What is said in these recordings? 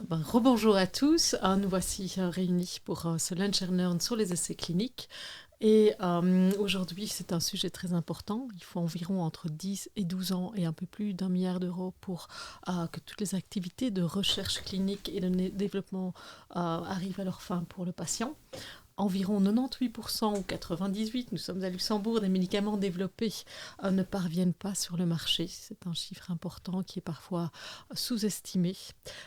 Rebonjour à tous. Nous voici réunis pour ce Lunch and Learn sur les essais cliniques. Et aujourd'hui, c'est un sujet très important. Il faut environ entre 10 et 12 ans et un peu plus d'1 milliard d'euros pour que toutes les activités de recherche clinique et de développement arrivent à leur fin pour le patient. Environ 98% ou 98%, nous sommes à Luxembourg, des médicaments développés ne parviennent pas sur le marché. C'est un chiffre important qui est parfois sous-estimé.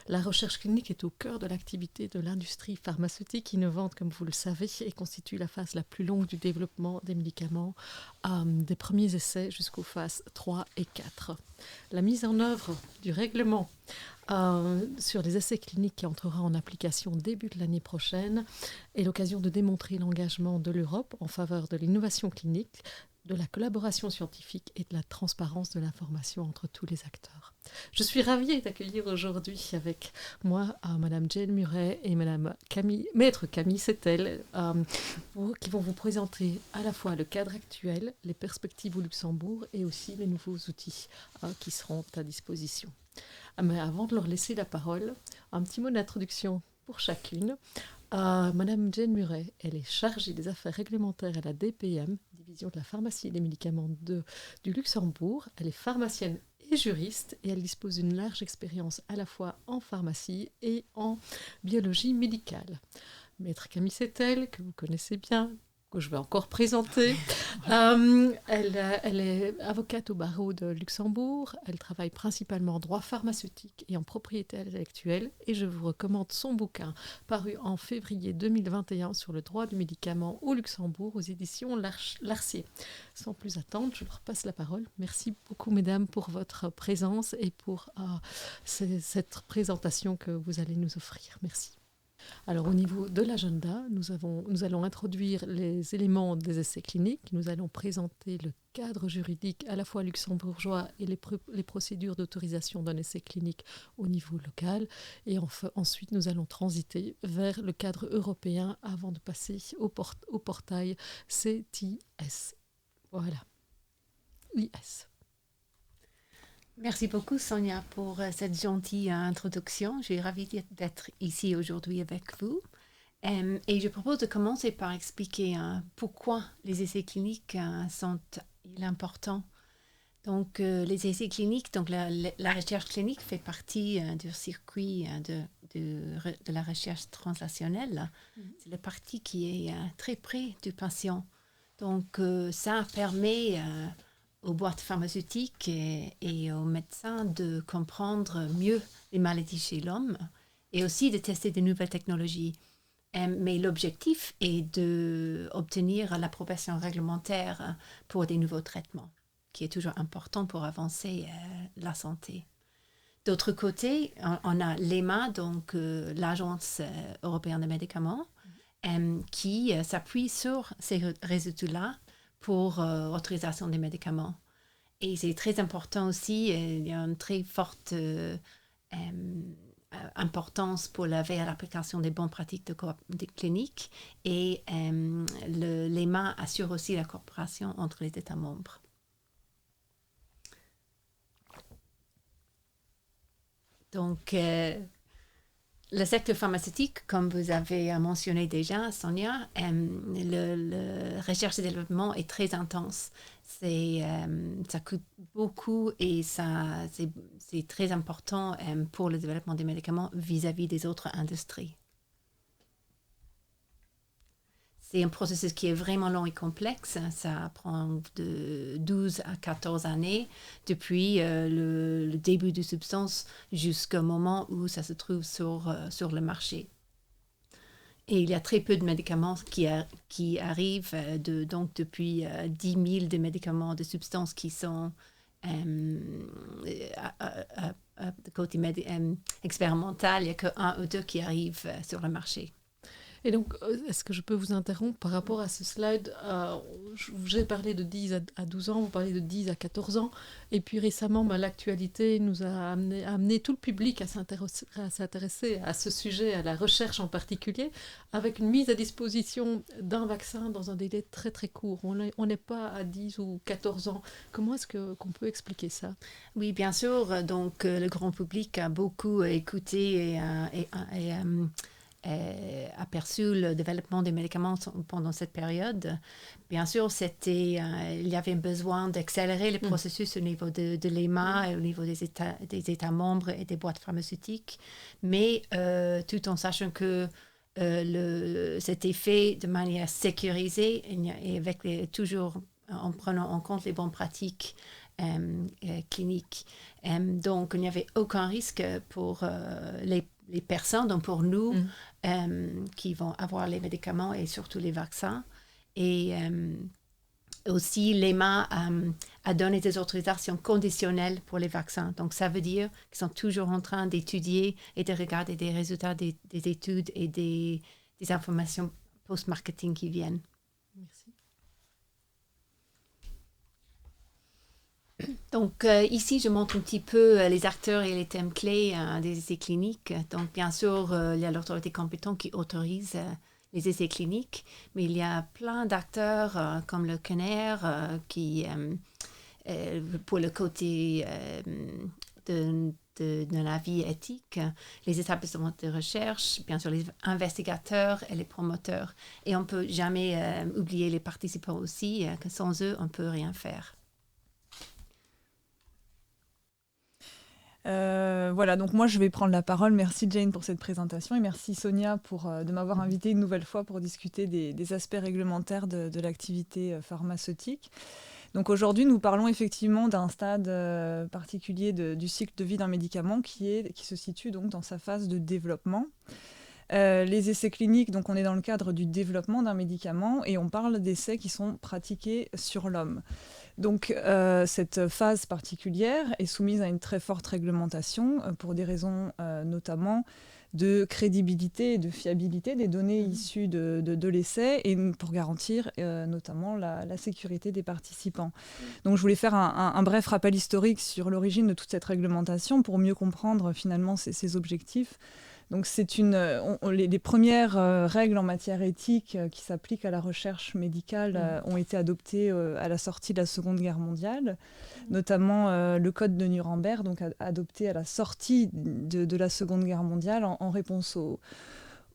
La recherche clinique est au cœur de l'activité de l'industrie pharmaceutique innovante, comme vous le savez, et constitue la phase la plus longue du développement des médicaments, des premiers essais jusqu'aux phases 3 et 4. La mise en œuvre du règlement sur les essais cliniques qui entrera en application début de l'année prochaine est l'occasion de démontrer l'engagement de l'Europe en faveur de l'innovation clinique, de la collaboration scientifique et de la transparence de l'information entre tous les acteurs. Je suis ravie d'accueillir aujourd'hui avec moi Madame Jane Murray et Maître Camille Settel qui vont vous présenter à la fois le cadre actuel, les perspectives au Luxembourg et aussi les nouveaux outils qui seront à disposition. Mais avant de leur laisser la parole, un petit mot d'introduction pour chacune. Madame Jane Murray, elle est chargée des affaires réglementaires à la DPM, division de la pharmacie et des médicaments du Luxembourg. Elle est pharmacienne et juriste et elle dispose d'une large expérience à la fois en pharmacie et en biologie médicale. Maître Camille Settel, que vous connaissez bien, que je vais encore présenter. Elle est avocate au barreau de Luxembourg. Elle travaille principalement en droit pharmaceutique et en propriété intellectuelle. Et je vous recommande son bouquin paru en février 2021 sur le droit du médicament au Luxembourg aux éditions Larcier. Sans plus attendre, je leur passe la parole. Merci beaucoup, mesdames, pour votre présence et pour cette présentation que vous allez nous offrir. Merci. Alors au niveau de l'agenda, nous allons introduire les éléments des essais cliniques, nous allons présenter le cadre juridique à la fois luxembourgeois et les procédures d'autorisation d'un essai clinique au niveau local et ensuite nous allons transiter vers le cadre européen avant de passer au portail CTS. Voilà. IS. Merci beaucoup Sonia pour cette gentille introduction. Je suis ravie d'être ici aujourd'hui avec vous. Et je propose de commencer par expliquer pourquoi les essais cliniques sont importants. Donc les essais cliniques, donc la recherche clinique fait partie du circuit de la recherche translationnelle. C'est la partie qui est très près du patient. Donc ça permet aux boîtes pharmaceutiques et aux médecins de comprendre mieux les maladies chez l'homme et aussi de tester de nouvelles technologies. Mais l'objectif est d'obtenir l'approbation réglementaire pour des nouveaux traitements, qui est toujours important pour avancer la santé. D'autre côté, on a l'EMA, donc l'Agence européenne des médicaments, qui s'appuie sur ces résultats-là pour autorisation des médicaments. Et c'est très important aussi, il y a une très forte importance pour la veille à l'application des bonnes pratiques de clinique et l'EMA assure aussi la coopération entre les États membres. Donc, le secteur pharmaceutique, comme vous avez mentionné déjà, Sonia, la recherche et développement est très intense. Ça coûte beaucoup et c'est très important pour le développement des médicaments vis-à-vis des autres industries. C'est un processus qui est vraiment long et complexe. Ça prend de 12 à 14 années depuis le début de substance jusqu'au moment où ça se trouve sur le marché. Et il y a très peu de médicaments qui arrivent, donc depuis 10 000 de médicaments de substance qui sont côté expérimental, il n'y a que 1 ou 2 qui arrivent sur le marché. Et donc, est-ce que je peux vous interrompre par rapport à ce slide j'ai parlé de 10 à 12 ans, vous parlez de 10 à 14 ans, et puis récemment, l'actualité nous a amené tout le public à s'intéresser à ce sujet, à la recherche en particulier, avec une mise à disposition d'un vaccin dans un délai très très court. On n'est pas à 10 ou 14 ans. Comment est-ce qu'on peut expliquer ça? Oui, bien sûr. Donc, le grand public a beaucoup écouté aperçu le développement des médicaments pendant cette période. Bien sûr, il y avait besoin d'accélérer le processus au niveau de l'EMA et au niveau des États membres et des boîtes pharmaceutiques, mais tout en sachant que c'était fait de manière sécurisée et avec toujours en prenant en compte les bonnes pratiques cliniques. Donc, il n'y avait aucun risque pour les personnes, donc pour nous, qui vont avoir les médicaments et surtout les vaccins. Et aussi, l'EMA a donné des autorisations conditionnelles pour les vaccins. Donc, ça veut dire qu'ils sont toujours en train d'étudier et de regarder des résultats des études et des informations post-marketing qui viennent. Merci. Donc, ici, je montre un petit peu les acteurs et les thèmes clés des essais cliniques. Donc, bien sûr, il y a l'autorité compétente qui autorise les essais cliniques, mais il y a plein d'acteurs comme le CNER qui, pour le côté de la vie éthique, les établissements de recherche, bien sûr les investigateurs et les promoteurs. Et on ne peut jamais oublier les participants aussi, que sans eux, on ne peut rien faire. Voilà, donc moi je vais prendre la parole. Merci Jane pour cette présentation et merci Sonia de m'avoir invité une nouvelle fois pour discuter des aspects réglementaires de l'activité pharmaceutique. Donc aujourd'hui nous parlons effectivement d'un stade particulier du cycle de vie d'un médicament qui se situe donc dans sa phase de développement. Les essais cliniques, donc on est dans le cadre du développement d'un médicament et on parle d'essais qui sont pratiqués sur l'homme. Donc cette phase particulière est soumise à une très forte réglementation pour des raisons notamment de crédibilité et de fiabilité des données issues de l'essai et pour garantir notamment la sécurité des participants. Donc je voulais faire un bref rappel historique sur l'origine de toute cette réglementation pour mieux comprendre finalement ses objectifs. Donc les premières règles en matière éthique qui s'appliquent à la recherche médicale ont été adoptées à la sortie de la Seconde Guerre mondiale, notamment le Code de Nuremberg, donc adopté à la sortie de la Seconde Guerre mondiale en réponse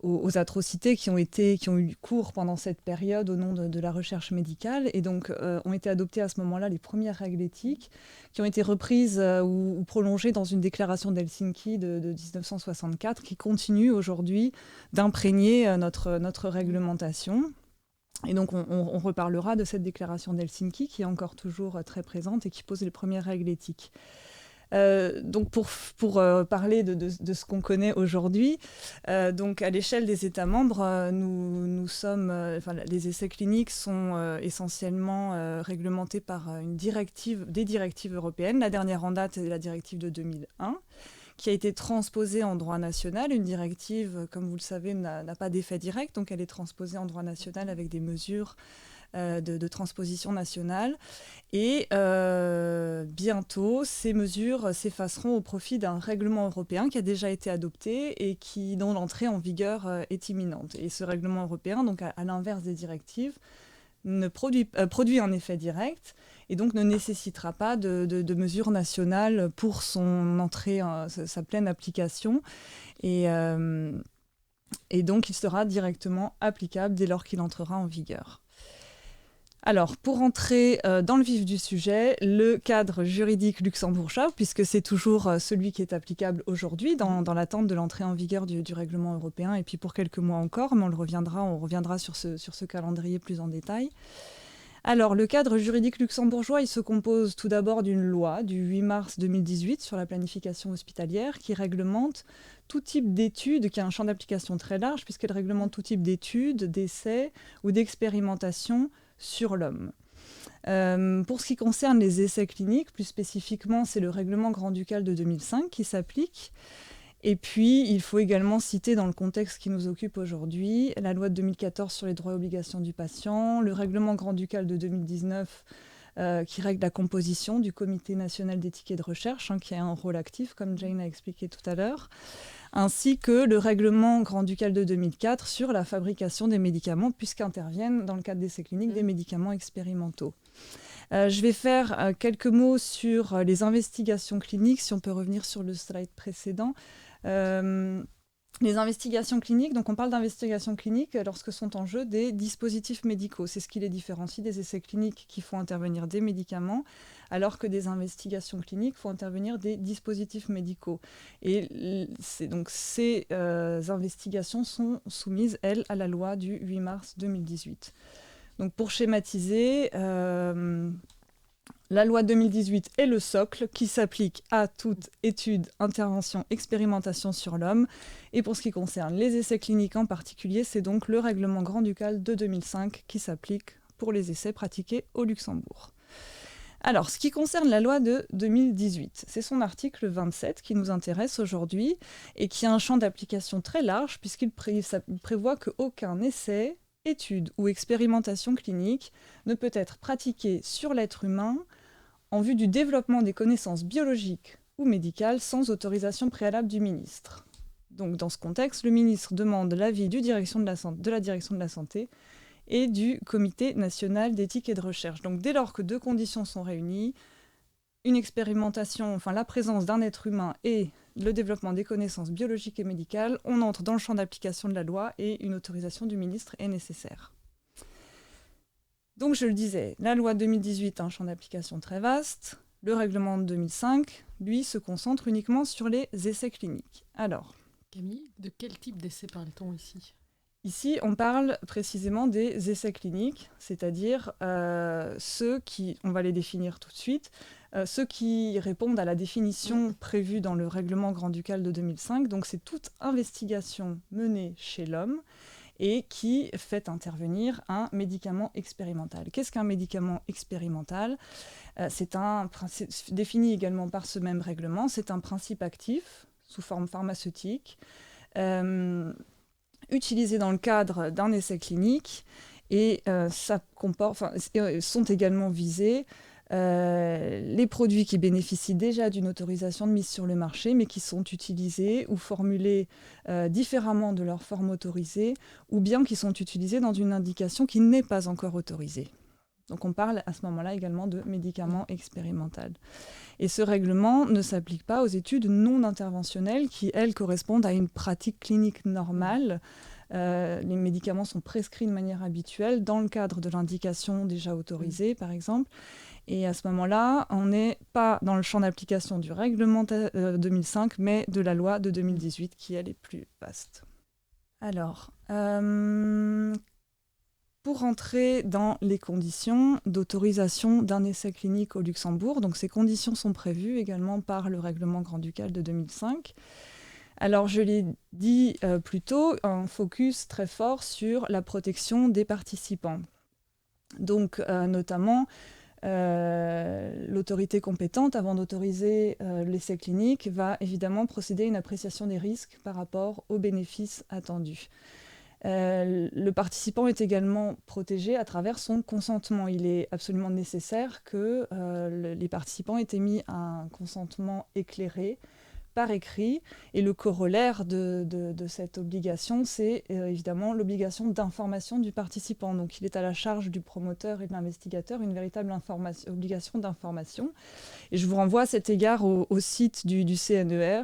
aux atrocités qui ont eu cours pendant cette période au nom de la recherche médicale. Et donc ont été adoptées à ce moment-là les premières règles éthiques qui ont été reprises ou prolongées dans une déclaration d'Helsinki de 1964 qui continue aujourd'hui d'imprégner notre réglementation. Et donc on reparlera de cette déclaration d'Helsinki qui est encore toujours très présente et qui pose les premières règles éthiques. Donc pour parler de ce qu'on connaît aujourd'hui, donc à l'échelle des États membres, nous sommes, les essais cliniques sont essentiellement réglementés par des directives européennes. La dernière en date est la directive de 2001, qui a été transposée en droit national. Une directive, comme vous le savez, n'a pas d'effet direct, donc elle est transposée en droit national avec des mesures de transposition nationale. Et bientôt, ces mesures s'effaceront au profit d'un règlement européen qui a déjà été adopté et dont l'entrée en vigueur est imminente. Et ce règlement européen, donc à l'inverse des directives, produit un effet direct et donc ne nécessitera pas de mesures nationales pour son entrée, sa pleine application. Et donc, il sera directement applicable dès lors qu'il entrera en vigueur. Alors, pour entrer dans le vif du sujet, le cadre juridique luxembourgeois, puisque c'est toujours celui qui est applicable aujourd'hui dans l'attente de l'entrée en vigueur du règlement européen, et puis pour quelques mois encore, mais on reviendra sur ce calendrier plus en détail. Alors, le cadre juridique luxembourgeois, il se compose tout d'abord d'une loi du 8 mars 2018 sur la planification hospitalière qui réglemente tout type d'études, qui a un champ d'application très large, puisqu'elle réglemente tout type d'études, d'essais ou d'expérimentations sur l'homme. Pour ce qui concerne les essais cliniques, plus spécifiquement, c'est le règlement grand-ducal de 2005 qui s'applique. Et puis, il faut également citer dans le contexte qui nous occupe aujourd'hui la loi de 2014 sur les droits et obligations du patient, le règlement grand-ducal de 2019 qui règle la composition du Comité national d'éthique et de recherche, qui a un rôle actif, comme Jane a expliqué tout à l'heure, ainsi que le règlement grand-ducal de 2004 sur la fabrication des médicaments, puisqu'interviennent dans le cadre d'essais cliniques des médicaments expérimentaux. Je vais faire quelques mots sur les investigations cliniques, si on peut revenir sur le slide précédent. Les investigations cliniques, donc on parle d'investigations cliniques lorsque sont en jeu des dispositifs médicaux. C'est ce qui les différencie des essais cliniques qui font intervenir des médicaments, alors que des investigations cliniques font intervenir des dispositifs médicaux. Et donc ces investigations sont soumises, elles, à la loi du 8 mars 2018. Donc pour schématiser, la loi 2018 est le socle qui s'applique à toute étude, intervention, expérimentation sur l'homme. Et pour ce qui concerne les essais cliniques en particulier, c'est donc le règlement grand-ducal de 2005 qui s'applique pour les essais pratiqués au Luxembourg. Alors, ce qui concerne la loi de 2018, c'est son article 27 qui nous intéresse aujourd'hui et qui a un champ d'application très large puisqu'il prévoit qu'aucun essai, étude ou expérimentation clinique ne peut être pratiquée sur l'être humain en vue du développement des connaissances biologiques ou médicales sans autorisation préalable du ministre. Donc dans ce contexte, le ministre demande l'avis de la direction de la santé et du Comité national d'éthique et de recherche. Donc dès lors que deux conditions sont réunies, une expérimentation, la présence d'un être humain et le développement des connaissances biologiques et médicales, on entre dans le champ d'application de la loi et une autorisation du ministre est nécessaire. Donc je le disais, la loi 2018 a un champ d'application très vaste. Le règlement de 2005, lui, se concentre uniquement sur les essais cliniques. Alors, Camille, de quel type d'essais parle-t-on ici ? Ici, on parle précisément des essais cliniques, c'est-à-dire ceux qui, on va les définir tout de suite, ceux qui répondent à la définition prévue dans le règlement grand-ducal de 2005. Donc c'est toute investigation menée chez l'homme et qui fait intervenir un médicament expérimental. Qu'est-ce qu'un médicament expérimental ? C'est un principe défini également par ce même règlement. C'est un principe actif sous forme pharmaceutique utilisé dans le cadre d'un essai clinique et sont également visés les produits qui bénéficient déjà d'une autorisation de mise sur le marché mais qui sont utilisés ou formulés différemment de leur forme autorisée ou bien qui sont utilisés dans une indication qui n'est pas encore autorisée. Donc on parle à ce moment-là également de médicaments expérimentaux. Et ce règlement ne s'applique pas aux études non interventionnelles qui, elles, correspondent à une pratique clinique normale. Les médicaments sont prescrits de manière habituelle dans le cadre de l'indication déjà autorisée, par exemple. Et à ce moment-là, on n'est pas dans le champ d'application du règlement 2005, mais de la loi de 2018 qui, elle, est plus vaste. Alors, pour entrer dans les conditions d'autorisation d'un essai clinique au Luxembourg, donc ces conditions sont prévues également par le règlement grand-ducal de 2005. Alors, je l'ai dit plus tôt, un focus très fort sur la protection des participants. Donc, notamment, l'autorité compétente, avant d'autoriser l'essai clinique, va évidemment procéder à une appréciation des risques par rapport aux bénéfices attendus. Le participant est également protégé à travers son consentement. Il est absolument nécessaire que les participants aient émis un consentement éclairé par écrit. Et le corollaire de cette obligation, c'est évidemment l'obligation d'information du participant. Donc il est à la charge du promoteur et de l'investigateur une véritable obligation d'information. Et je vous renvoie à cet égard au site du CNER,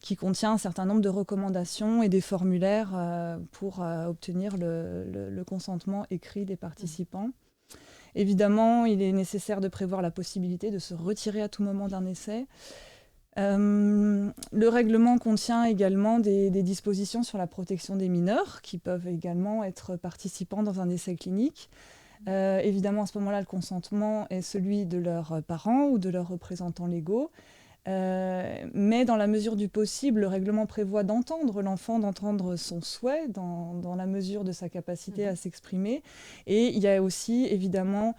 qui contient un certain nombre de recommandations et des formulaires pour obtenir le consentement écrit des participants. Évidemment, il est nécessaire de prévoir la possibilité de se retirer à tout moment d'un essai. Le règlement contient également des dispositions sur la protection des mineurs qui peuvent également être participants dans un essai clinique. Évidemment, à ce moment-là, le consentement est celui de leurs parents ou de leurs représentants légaux. Mais dans la mesure du possible, le règlement prévoit d'entendre l'enfant, d'entendre son souhait dans la mesure de sa capacité à s'exprimer. Et il y a aussi évidemment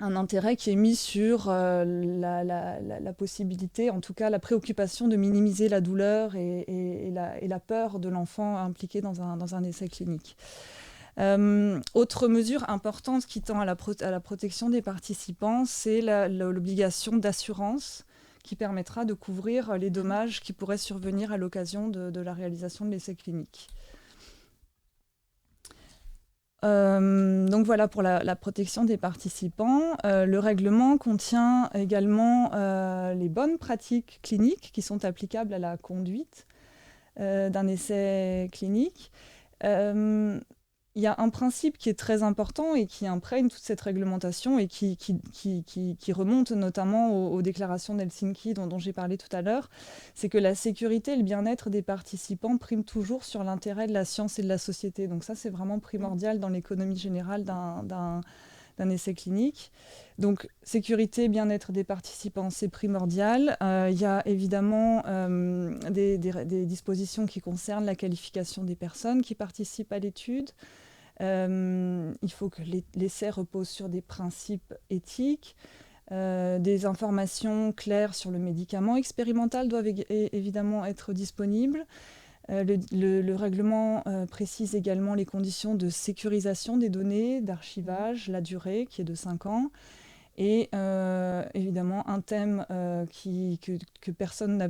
un intérêt qui est mis sur la possibilité, en tout cas la préoccupation de minimiser la douleur et la peur de l'enfant impliqué dans un essai clinique. Autre mesure importante qui tend à la protection des participants, c'est l'obligation d'assurance qui permettra de couvrir les dommages qui pourraient survenir à l'occasion de la réalisation de l'essai clinique. Donc voilà pour la protection des participants. Le règlement contient également les bonnes pratiques cliniques qui sont applicables à la conduite d'un essai clinique. Il y a un principe qui est très important et qui imprègne toute cette réglementation et qui remonte notamment aux déclarations d'Helsinki dont j'ai parlé tout à l'heure, c'est que la sécurité et le bien-être des participants priment toujours sur l'intérêt de la science et de la société. Donc ça, c'est vraiment primordial dans l'économie générale d'un essai clinique. Donc sécurité, bien-être des participants, c'est primordial. Il y a évidemment des dispositions qui concernent la qualification des personnes qui participent à l'étude. Il faut que l'essai repose sur des principes éthiques. Des informations claires sur le médicament expérimental doivent évidemment être disponibles. Le règlement précise également les conditions de sécurisation des données, d'archivage, la durée qui est de 5 ans. Et évidemment, un thème que personne ne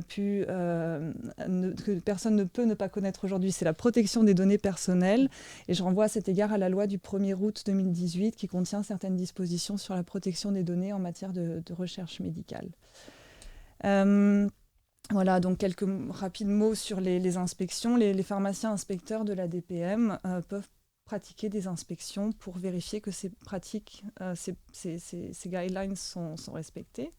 peut ne pas connaître aujourd'hui, c'est la protection des données personnelles. Et je renvoie à cet égard à la loi du 1er août 2018 qui contient certaines dispositions sur la protection des données en matière de recherche médicale. Voilà, donc quelques rapides mots sur les inspections. Les pharmaciens inspecteurs de la DPM peuvent pratiquer des inspections pour vérifier que ces pratiques, ces guidelines sont respectés.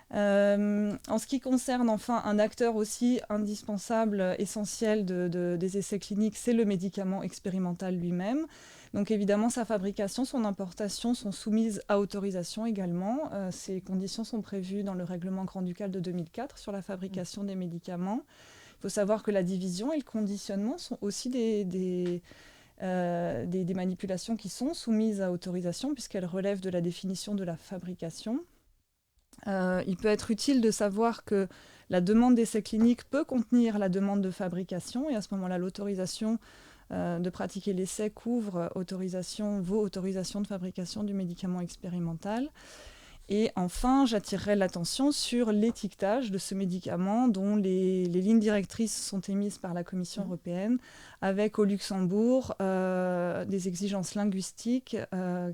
En ce qui concerne enfin un acteur aussi indispensable, essentiel des essais cliniques, c'est le médicament expérimental lui-même. Donc évidemment, sa fabrication, son importation sont soumises à autorisation également. Ces conditions sont prévues dans le règlement grand-ducal de 2004 sur la fabrication des médicaments. Il faut savoir que la division et le conditionnement sont aussi des manipulations qui sont soumises à autorisation puisqu'elles relèvent de la définition de la fabrication. Il peut être utile de savoir que la demande d'essai clinique peut contenir la demande de fabrication et à ce moment-là, l'autorisation de pratiquer l'essai couvre vos autorisations de fabrication du médicament expérimental. Et enfin, j'attirerai l'attention sur l'étiquetage de ce médicament dont les lignes directrices sont émises par la Commission européenne avec au Luxembourg des exigences linguistiques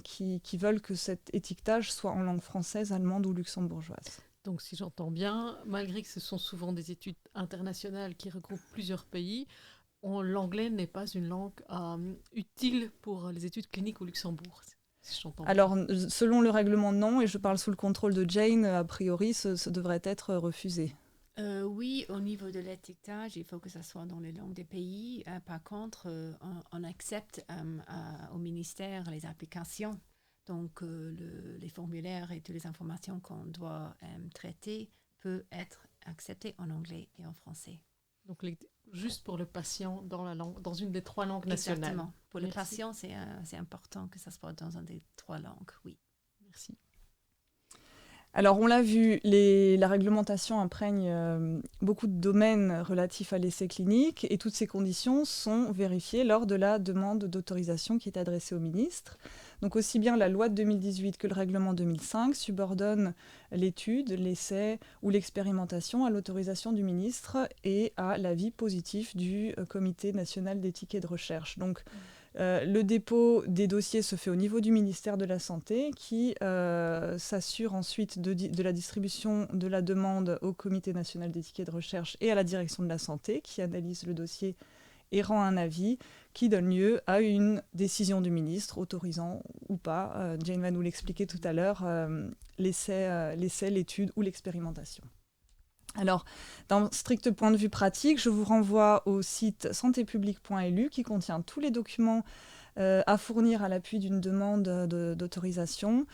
qui veulent que cet étiquetage soit en langue française, allemande ou luxembourgeoise. Donc si j'entends bien, malgré que ce sont souvent des études internationales qui regroupent plusieurs pays, l'anglais n'est pas une langue utile pour les études cliniques au Luxembourg. Alors, selon le règlement, non, et je parle sous le contrôle de Jane, a priori, ce devrait être refusé. Oui, au niveau de l'étiquetage, il faut que ça soit dans les langues des pays. Par contre, on accepte au ministère les applications. Donc, les formulaires et toutes les informations qu'on doit traiter peuvent être acceptées en anglais et en français. Donc, juste pour le patient dans une des 3 langues nationales. Exactement. Pour le patient, c'est important que ça soit dans une des 3 langues, oui. Merci. Alors, on l'a vu, la réglementation imprègne beaucoup de domaines relatifs à l'essai clinique et toutes ces conditions sont vérifiées lors de la demande d'autorisation qui est adressée au ministre. Donc, aussi bien la loi de 2018 que le règlement 2005 subordonnent l'étude, l'essai ou l'expérimentation à l'autorisation du ministre et à l'avis positif du Comité national d'éthique et de recherche. Donc, le dépôt des dossiers se fait au niveau du ministère de la Santé qui s'assure ensuite de la distribution de la demande au Comité national d'éthique et de recherche et à la direction de la santé qui analyse le dossier et rend un avis qui donne lieu à une décision du ministre autorisant ou pas, Jane va nous l'expliquer tout à l'heure, l'essai, l'étude ou l'expérimentation. Alors, d'un strict point de vue pratique, je vous renvoie au site santépublique.lu qui contient tous les documents à fournir à l'appui d'une demande d'autorisation,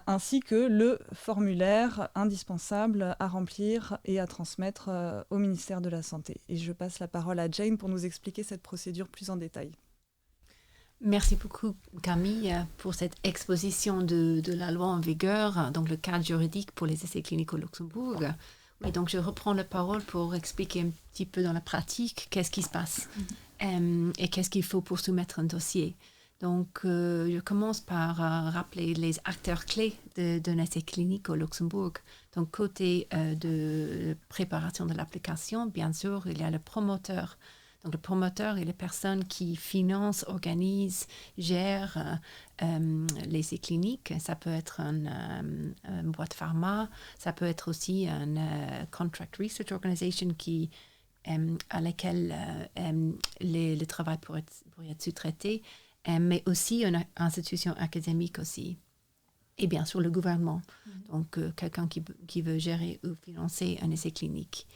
ainsi que le formulaire indispensable à remplir et à transmettre au ministère de la Santé. Et je passe la parole à Jane pour nous expliquer cette procédure plus en détail. Merci beaucoup Camille pour cette exposition de la loi en vigueur, donc le cadre juridique pour les essais cliniques au Luxembourg. Oui, donc je reprends la parole pour expliquer un petit peu dans la pratique qu'est-ce qui se passe et qu'est-ce qu'il faut pour soumettre un dossier. Donc je commence par rappeler les acteurs clés d'un essai clinique au Luxembourg. Donc côté de préparation de l'application, bien sûr, il y a le promoteur. Donc, le promoteur est la personne qui finance, organise, gère les essais cliniques. Ça peut être une boîte pharma, ça peut être aussi une Contract Research Organization à laquelle le travail pourrait être sous-traité, mais aussi une institution académique aussi. Et bien sûr, le gouvernement, donc quelqu'un qui veut gérer ou financer un essai clinique.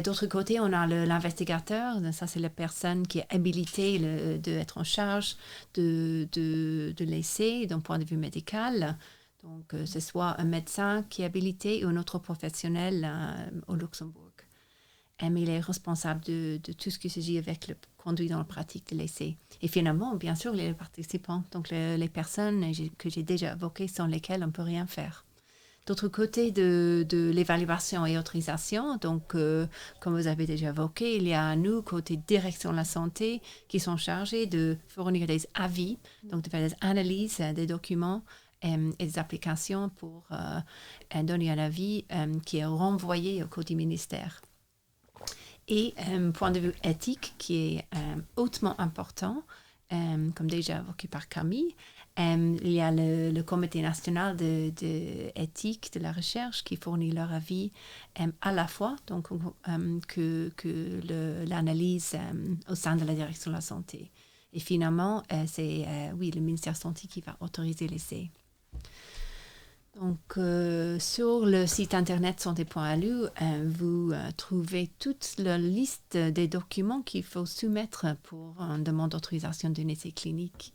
D'autre côté, on a l'investigateur. Ça, c'est la personne qui est habilitée d'être en charge de l'essai d'un point de vue médical. Donc, c'est soit un médecin qui est habilité ou un autre professionnel au Luxembourg. Mais il est responsable de tout ce qui s'agit avec le conduit dans la pratique de l'essai. Et finalement, bien sûr, les participants, donc les personnes que j'ai déjà évoquées, sans lesquelles on ne peut rien faire. D'autre côté de l'évaluation et autorisation, donc comme vous avez déjà évoqué, il y a nous, côté direction de la santé, qui sont chargés de fournir des avis, donc de faire des analyses des documents et des applications pour donner un avis qui est renvoyé au côté ministère. Et point de vue éthique qui est hautement important, comme déjà évoqué par Camille, il y a le Comité national d'éthique de la recherche qui fournit leur avis à la fois donc, que l'analyse au sein de la direction de la santé. Et finalement, c'est le ministère de la Santé qui va autoriser l'essai. Donc, sur le site internet santé.lu, vous trouvez toute la liste des documents qu'il faut soumettre pour une demande d'autorisation d'un essai clinique.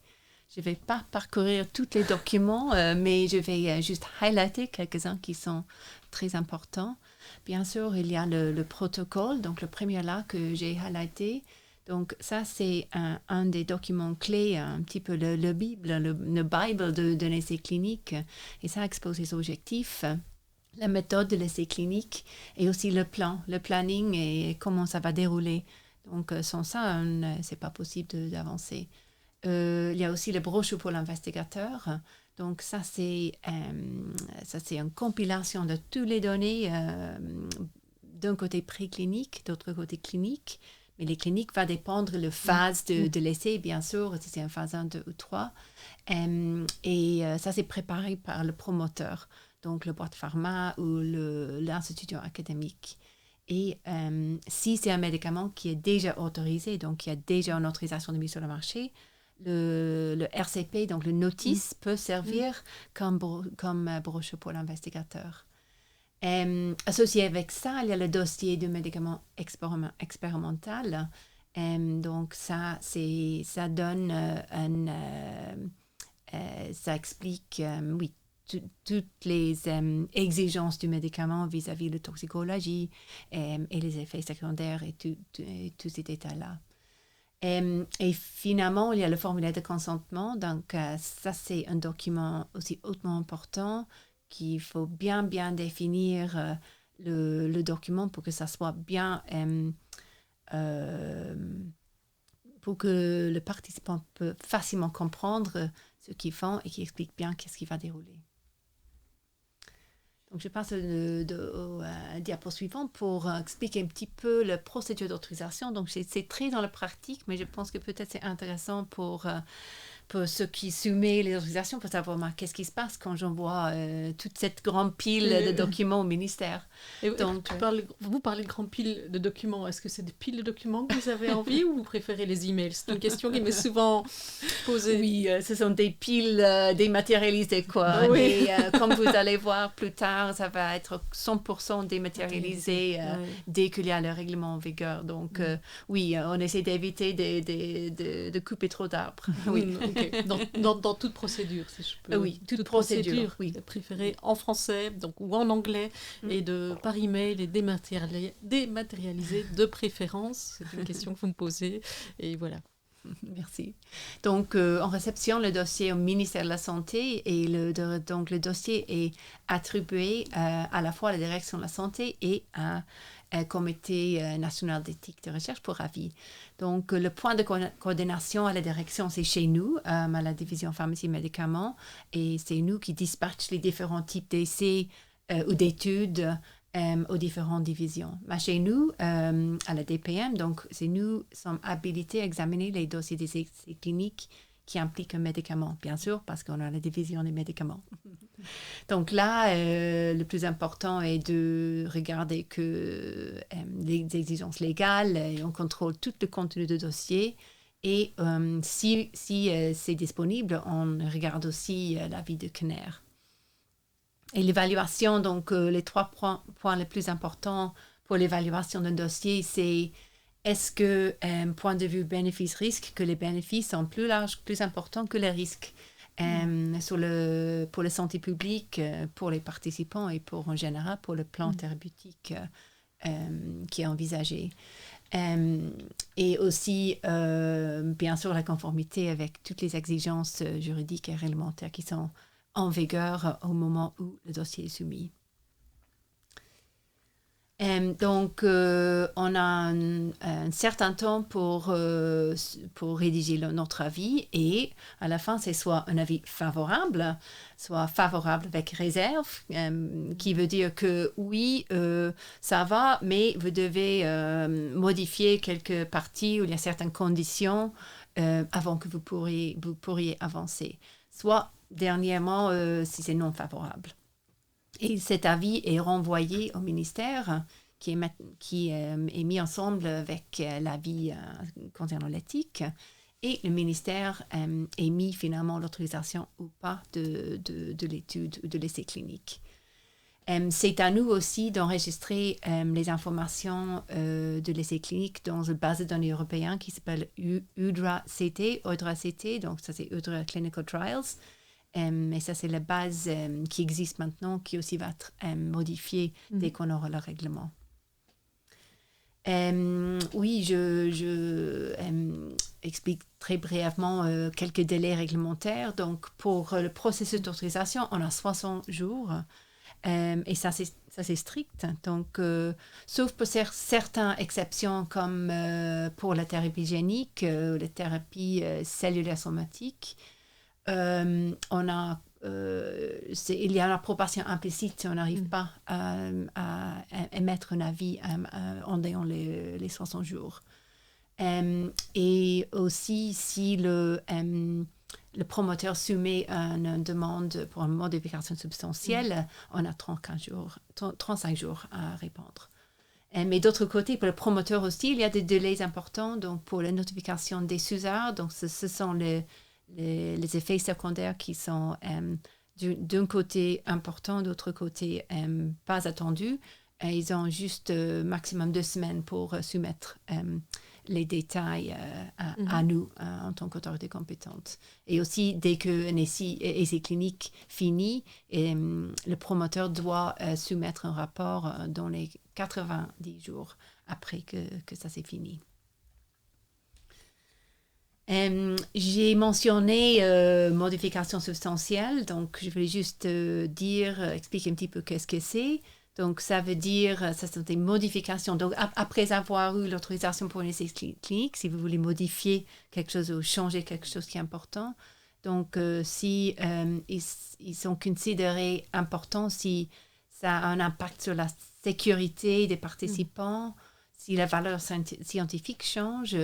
Je ne vais pas parcourir tous les documents, mais je vais juste highlighter quelques-uns qui sont très importants. Bien sûr, il y a le protocole, donc le premier là que j'ai highlighté. Donc ça, c'est un des documents clés, un petit peu le Bible, le Bible d'un essai clinique. Et ça expose les objectifs, la méthode de l'essai clinique et aussi le planning et comment ça va dérouler. Donc sans ça, c'est pas possible d'avancer. Il y a aussi le brochure pour l'investigateur. Donc ça, c'est une compilation de toutes les données d'un côté préclinique, d'autre côté clinique. Mais les cliniques vont dépendre de la phase de l'essai, bien sûr, si c'est une phase 1, 2 ou 3. Et ça, c'est préparé par le promoteur, donc le boîte pharma ou l'institution académique. Et si c'est un médicament qui est déjà autorisé, donc qui a déjà une autorisation de mise sur le marché, le RCP, donc le notice, peut servir comme brochure pour l'investigateur. Associé avec ça, il y a le dossier de médicaments expérimental. Donc ça donne ça explique toutes les exigences du médicament vis-à-vis de la toxicologie et les effets secondaires et tous ces détails-là. Et finalement, il y a le formulaire de consentement. Donc ça, c'est un document aussi hautement important qu'il faut bien définir le document pour que ça soit bien, pour que le participant peut facilement comprendre ce qu'ils font et qui explique bien qu'est-ce qui va dérouler. Donc, je passe au diapo suivant pour expliquer un petit peu la procédure d'autorisation. Donc, c'est très dans la pratique, mais je pense que peut-être c'est intéressant pour ceux qui soumettent les autorisations pour savoir qu'est-ce qui se passe quand j'envoie toute cette grande pile de documents au ministère. Et donc, vous parlez de grande pile de documents. Est-ce que c'est des piles de documents que vous avez envie ou vous préférez les emails? C'est une question qui m'est souvent posée. Oui, ce sont des piles dématérialisées, quoi. Oui. Et comme vous allez voir plus tard, ça va être 100% dématérialisé dès qu'il y a le règlement en vigueur. Donc, oui, on essaie d'éviter de couper trop d'arbres. Oui. Okay. Dans toute procédure, si je peux. Oui, toute procédure. Oui. Préférée en français ou en anglais et par email et dématérialisée de préférence. C'est une question que vous me posez et voilà. Merci. Donc, en réception, le dossier au ministère de la Santé et donc le dossier est attribué à la fois à la direction de la santé et à un comité national d'éthique de recherche pour avis. Donc, le point de coordination à la direction, c'est chez nous, à la division pharmacie et médicaments, et c'est nous qui dispatchons les différents types d'essais ou d'études aux différentes divisions. Mais chez nous, à la DPM, donc c'est nous sommes habilités à examiner les dossiers des essais cliniques qui impliquent un médicament, bien sûr, parce qu'on a la division des médicaments. Donc là, le plus important est de regarder que les exigences légales, et on contrôle tout le contenu du dossier. Et si c'est disponible, on regarde aussi l'avis de CNER. Et l'évaluation, donc les 3 points les plus importants pour l'évaluation d'un dossier, c'est est-ce que, point de vue bénéfice-risque, que les bénéfices sont plus larges, plus importants que les risques pour la santé publique, pour les participants et en général pour le plan thérapeutique qui est envisagé. Et aussi, bien sûr, la conformité avec toutes les exigences juridiques et réglementaires qui sont en vigueur au moment où le dossier est soumis. Donc, on a un certain temps pour rédiger notre avis et à la fin, c'est soit un avis favorable, soit favorable avec réserve, qui veut dire que oui, ça va, mais vous devez modifier quelques parties où il y a certaines conditions avant que vous pourriez avancer. Soit dernièrement, si c'est non favorable. Et cet avis est renvoyé au ministère qui est mis ensemble avec l'avis concernant l'éthique. Et le ministère émet finalement l'autorisation ou pas de l'étude ou de l'essai clinique. C'est à nous aussi d'enregistrer les informations de l'essai clinique dans une base de données européenne qui s'appelle UDRA-CT, donc ça c'est UDRA Clinical Trials. Et ça, c'est la base qui existe maintenant, qui aussi va être modifiée dès qu'on aura le règlement. Oui, je explique très brièvement quelques délais réglementaires. Donc, pour le processus d'autorisation, on a 60 jours. Et ça, c'est strict. Donc, sauf pour certaines exceptions comme pour la thérapie génique, la thérapie cellulaire somatique, il y a une approbation implicite si on n'arrive pas à émettre un avis en ayant les 60 jours. Et aussi, si le promoteur soumet une demande pour une modification substantielle, on a 35 jours à répondre. Mais d'autre côté, pour le promoteur aussi, il y a des délais importants. Donc, pour la notification des SUSAR, donc ce sont les effets secondaires qui sont d'un côté importants, d'autre côté pas attendus. Ils ont juste maximum 2 semaines pour soumettre les détails à nous en tant qu'autorité compétente. Et aussi, dès qu'un essai clinique finit, le promoteur doit soumettre un rapport dans les 90 jours après que ça s'est fini. J'ai mentionné modification substantielle, donc je voulais juste expliquer un petit peu qu'est-ce que c'est. Donc ça veut dire, ça sont des modifications. Donc après avoir eu l'autorisation pour un essai clinique, si vous voulez modifier quelque chose ou changer quelque chose qui est important, donc si ils sont considérés importants, si ça a un impact sur la sécurité des participants, si la valeur scientifique change,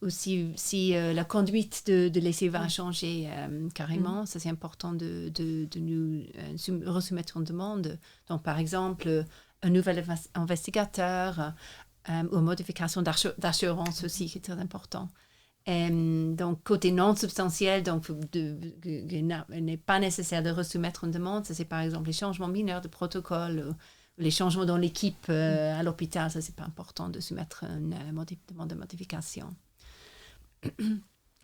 ou si la conduite de l'essai va changer carrément, ça c'est important de nous resoumettre une demande. Donc par exemple, un nouvel investigateur ou une modification d'assurance aussi qui est très important. Donc côté non substantiel, donc il n'est pas nécessaire de resoumettre une demande. Ça c'est par exemple les changements mineurs de protocole, les changements dans l'équipe à l'hôpital, ça, c'est pas important de soumettre une demande de modification.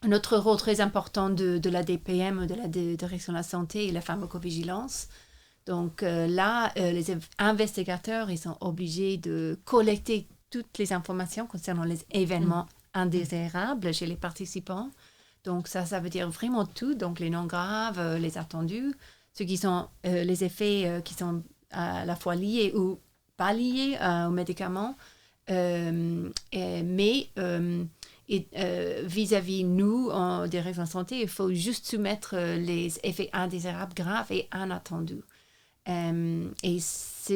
Un autre rôle très important de la DPM, de la Direction de la Santé, est la pharmacovigilance. Donc là, les investigateurs, ils sont obligés de collecter toutes les informations concernant les événements indésirables chez les participants. Donc ça veut dire vraiment tout, donc les non graves, les attendus, ceux qui sont les effets qui sont à la fois liés ou pas liés aux médicaments, mais vis-à-vis nous, en direction de la santé, il faut juste soumettre les effets indésirables graves et inattendus. Et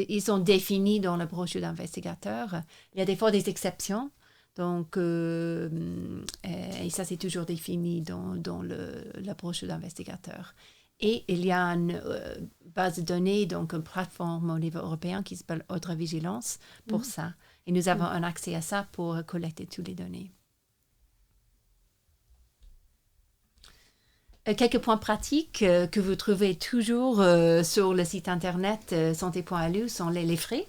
ils sont définis dans la brochure d'investigateur. Il y a des fois des exceptions. Donc, et ça, c'est toujours défini dans la brochure d'investigateur. Et il y a une base de données, donc une plateforme au niveau européen qui s'appelle Haute Vigilance pour ça. Et nous avons un accès à ça pour collecter toutes les données. Quelques points pratiques que vous trouvez toujours sur le site internet santé.lu sont les frais.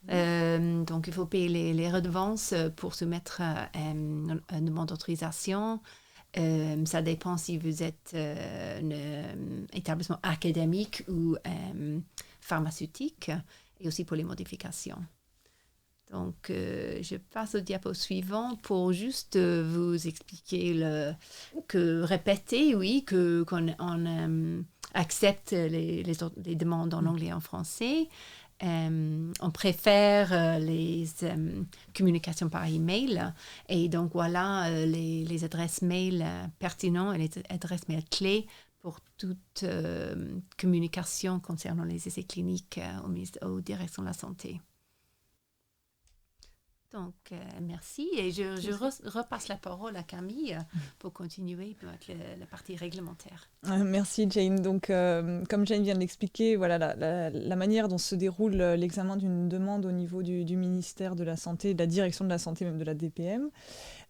Donc, il faut payer les redevances pour soumettre une demande d'autorisation. Ça dépend si vous êtes un établissement académique ou pharmaceutique, et aussi pour les modifications. Donc, je passe au diapo suivant pour juste vous expliquer répéter, oui, qu'on accepte les demandes en anglais et en français. On préfère les communications par email, et donc voilà les adresses mail pertinentes et les adresses mail clés pour toute communication concernant les essais cliniques aux directions de la santé. Donc, merci. Et je repasse la parole à Camille pour continuer avec la partie réglementaire. Merci Jane. Donc, comme Jane vient de l'expliquer, voilà la manière dont se déroule l'examen d'une demande au niveau du ministère de la Santé, de la direction de la Santé, même de la DPM.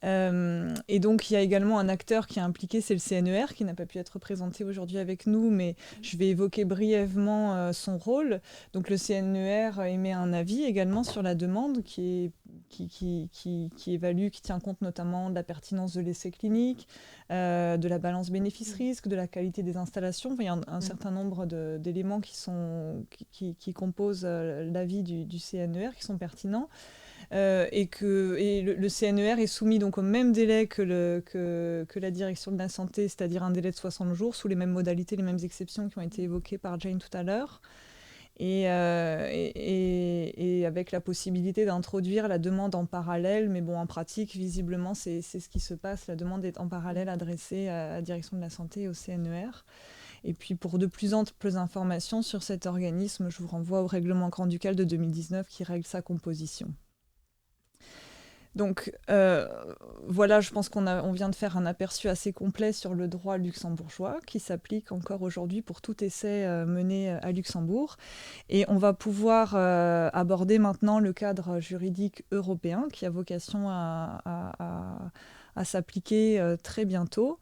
Et donc, il y a également un acteur qui est impliqué, c'est le CNER, qui n'a pas pu être présenté aujourd'hui avec nous, mais je vais évoquer brièvement son rôle. Donc, le CNER émet un avis également sur la demande qui évalue, qui tient compte notamment de la pertinence de l'essai clinique, de la balance bénéfice-risque, de la qualité des installations. Enfin, il y a un certain nombre d'éléments qui composent l'avis du CNER, qui sont pertinents. Et le CNER est soumis donc au même délai que la direction de la santé, c'est-à-dire un délai de 60 jours, sous les mêmes modalités, les mêmes exceptions qui ont été évoquées par Jane tout à l'heure. Et avec la possibilité d'introduire la demande en parallèle, mais bon, en pratique, visiblement, c'est ce qui se passe. La demande est en parallèle adressée à la direction de la santé et au CNER. Et puis, pour de plus amples informations sur cet organisme, je vous renvoie au règlement grand-ducal de 2019 qui règle sa composition. Donc voilà, je pense qu'on vient de faire un aperçu assez complet sur le droit luxembourgeois qui s'applique encore aujourd'hui pour tout essai mené à Luxembourg. Et on va pouvoir aborder maintenant le cadre juridique européen qui a vocation à s'appliquer très bientôt.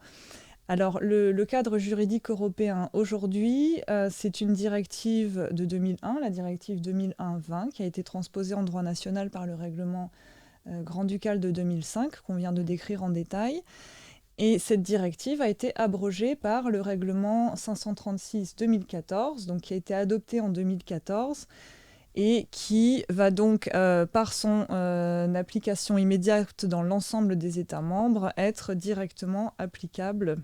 Alors, le cadre juridique européen aujourd'hui, c'est une directive de 2001, la directive 2001-20, qui a été transposée en droit national par le règlement grand-ducal de 2005, qu'on vient de décrire en détail. Et cette directive a été abrogée par le règlement 536-2014, donc qui a été adopté en 2014, et qui va donc, par son application immédiate dans l'ensemble des États membres, être directement applicable